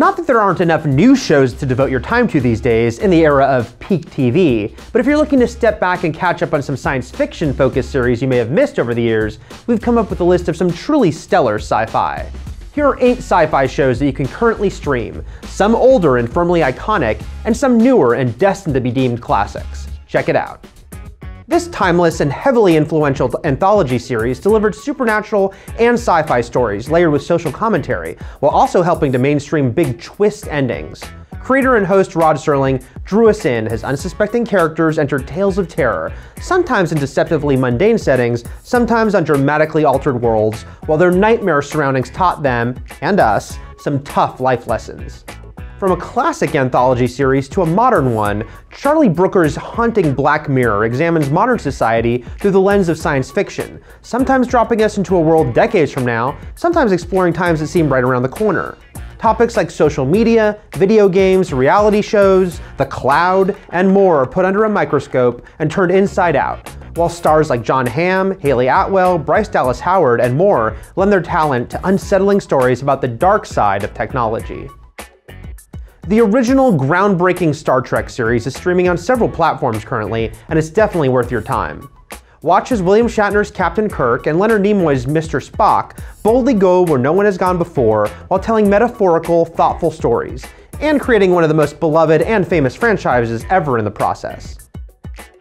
Not that there aren't enough new shows to devote your time to these days in the era of peak TV, but if you're looking to step back and catch up on some science fiction focused series you may have missed over the years, we've come up with a list of some truly stellar sci-fi. Here are 8 sci-fi shows that you can currently stream, some older and firmly iconic, and some newer and destined to be deemed classics. Check it out. This timeless and heavily influential anthology series delivered supernatural and sci-fi stories layered with social commentary, while also helping to mainstream big twist endings. Creator and host Rod Serling drew us in as unsuspecting characters entered tales of terror, sometimes in deceptively mundane settings, sometimes on dramatically altered worlds, while their nightmare surroundings taught them, and us, some tough life lessons. From a classic anthology series to a modern one, Charlie Brooker's haunting Black Mirror examines modern society through the lens of science fiction, sometimes dropping us into a world decades from now, sometimes exploring times that seem right around the corner. Topics like social media, video games, reality shows, the cloud, and more are put under a microscope and turned inside out, while stars like John Hamm, Haley Atwell, Bryce Dallas Howard, and more lend their talent to unsettling stories about the dark side of technology. The original groundbreaking Star Trek series is streaming on several platforms currently, and it's definitely worth your time. Watch as William Shatner's Captain Kirk and Leonard Nimoy's Mr. Spock boldly go where no one has gone before while telling metaphorical, thoughtful stories, and creating one of the most beloved and famous franchises ever in the process.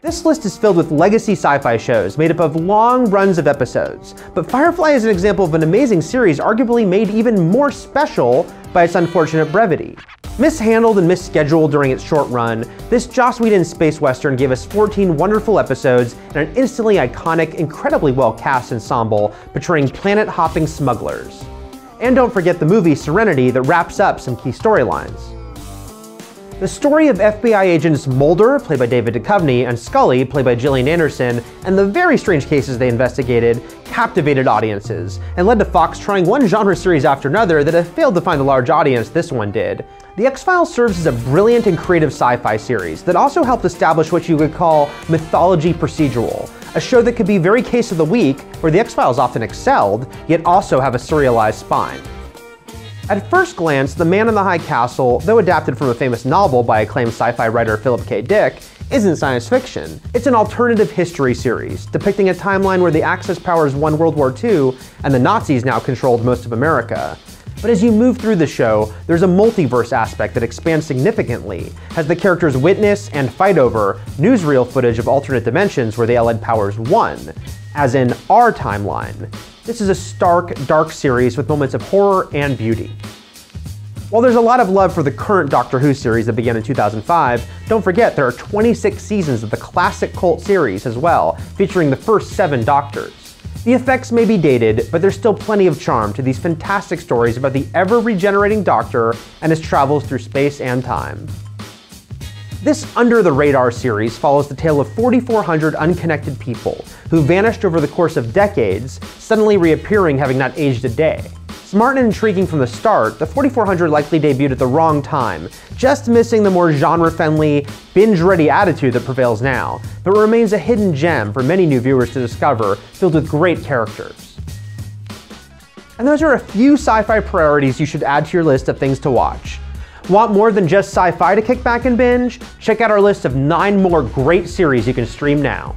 This list is filled with legacy sci-fi shows made up of long runs of episodes, but Firefly is an example of an amazing series arguably made even more special by its unfortunate brevity. Mishandled and misscheduled during its short run, this Joss Whedon space western gave us 14 wonderful episodes and an instantly iconic, incredibly well-cast ensemble portraying planet-hopping smugglers. And don't forget the movie Serenity that wraps up some key storylines. The story of FBI agents Mulder, played by David Duchovny, and Scully, played by Gillian Anderson, and the very strange cases they investigated, captivated audiences, and led to Fox trying one genre series after another that have failed to find the large audience this one did. The X-Files serves as a brilliant and creative sci-fi series that also helped establish what you could call mythology procedural, a show that could be very case of the week, where the X-Files often excelled, yet also have a serialized spine. At first glance, The Man in the High Castle, though adapted from a famous novel by acclaimed sci-fi writer Philip K. Dick, isn't science fiction. It's an alternative history series, depicting a timeline where the Axis powers won World War II and the Nazis now controlled most of America. But as you move through the show, there's a multiverse aspect that expands significantly, as the characters witness and fight over newsreel footage of alternate dimensions where the Allied powers won, as in our timeline. This is a stark, dark series with moments of horror and beauty. While there's a lot of love for the current Doctor Who series that began in 2005, don't forget there are 26 seasons of the classic cult series as well, featuring the first 7 Doctors. The effects may be dated, but there's still plenty of charm to these fantastic stories about the ever-regenerating Doctor and his travels through space and time. This under-the-radar series follows the tale of 4,400 unconnected people who vanished over the course of decades, suddenly reappearing having not aged a day. Smart and intriguing from the start, the 4,400 likely debuted at the wrong time, just missing the more genre-friendly, binge-ready attitude that prevails now, but remains a hidden gem for many new viewers to discover, filled with great characters. And those are a few sci-fi priorities you should add to your list of things to watch. Want more than just sci-fi to kick back and binge? Check out our list of 9 more great series you can stream now.